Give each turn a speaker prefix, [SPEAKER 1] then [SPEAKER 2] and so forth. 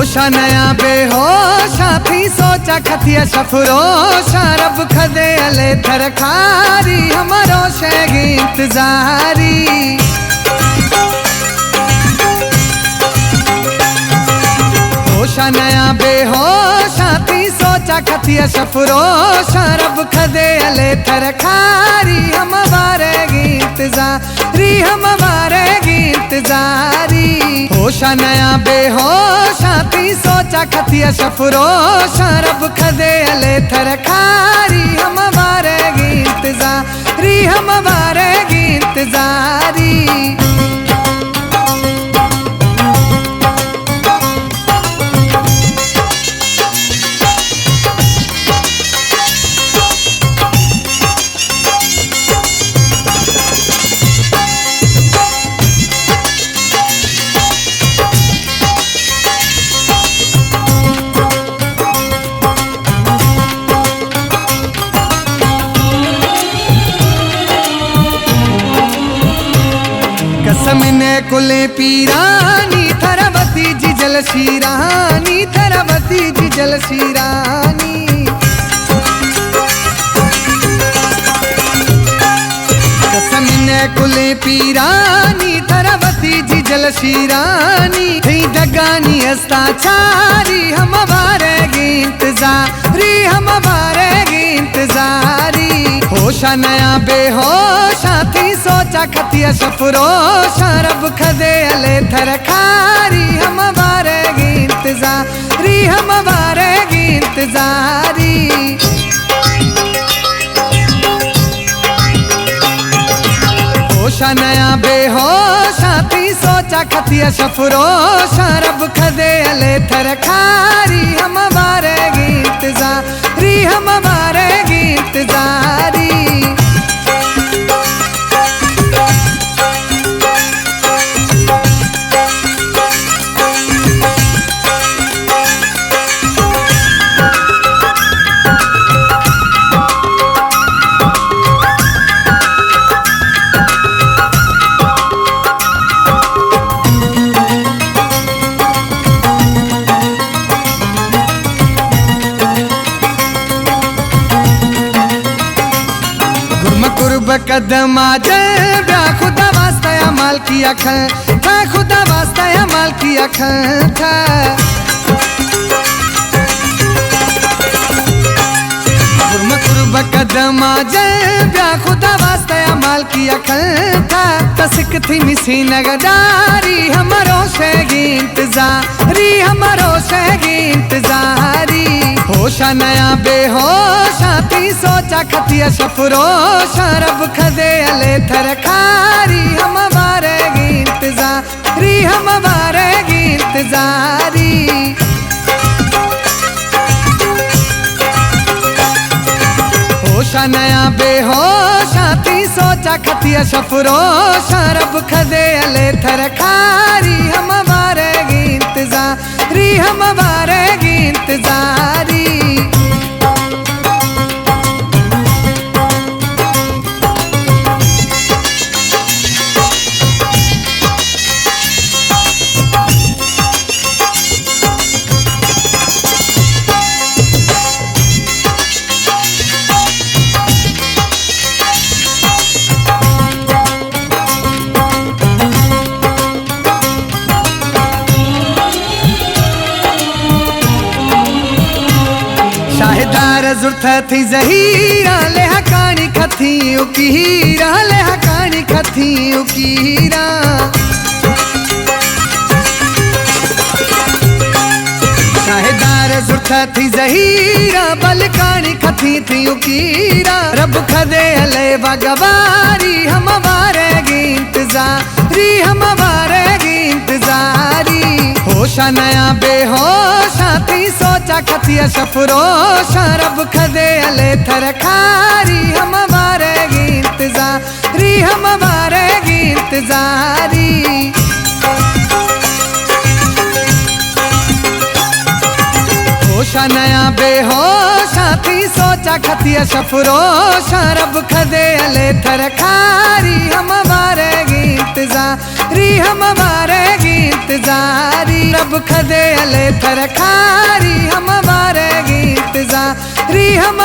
[SPEAKER 1] होशा नया बेहोशा थी सोचा खथिया सफरोशा रब खदे अले थरखारी हमारो शेगी इंतजारी। होशा नया बेहोशा थी सोचा खथिया सफरोशा रब खदे अले थरखारी हम वारेगी इंतजारी हम वारेगी इंतजारी। होशा नया बेहोशा थी सोचा खथिया सफरोशा रब खदे अले थरखारी हम वारेगी इंतजारी हम वारेगी इंतजारी। कसमिने कुले पीरानी थरवती जी जल शीरानी थरवती जी जल शीरानी। कसमिने कुले पीरानी थरवती जी जल शीरानी थी दगानी अस्ता छारी हम वारेगी इंतजारी हम वारेगी इंतजारी। होशा नया बेहोशा थी सोचा खथिया सफरोशा रब खदे अले थरखारी हम वारेगी इंतजारी हम वारेगी इंतजारी। होशा नया बेहोशा थी सोचा खथिया सफरोशा रब खदे अले थरखारी हम वारेगी इंतजारी हम वारेगी इंतजारी। कदम आजे ब्या खुदा वास्ता या माल की अखं था खुदा वास्ता या माल की अखं था। कुर्ब कदम आजे ब्या खुदा वास्ता या माल की अखं था। तसिक थी मिसी नगदारी हमारो शेगी इंतजारी हमारो शेगी इंतजारी। होशा नया बेहोशा थी सोचा खथिया सफरोशा रब खदे अले थरखारी हम वारेगी इंतजारी हम वारेगी इंतजारी। होशा नया बेहोशा थी सोचा खथिया सफरोशा रब खदे अले थरखारी हम वारेगी इंतजारी हम वारेगी इंतजारी। शाहिदार जुर्थ थी जहीरा ले हकानी खथी उकीरा ले हकानी खथी उकीरा। शाहिदार जुर्थ थी जहीरा बलकानी खथी थी उकीरा रब खदे अले वगवारी हम वारेगी इंतजारी हम वारेगी इंतजारी। होशा नया बेहोशा थी सोचा खथिया सफरोशा रब खदे अले थरखारी हम वारेगी इंतजारी हम वारेगी इंतजारी। होशा नया बेहोशा थी सोचा खथिया सफरोशा रब खदे अले थरखारी हम वारेगी इंतजारी री हम बारे इंतजारी रब खदे अले थरखारी हम बारे इंतजारी हम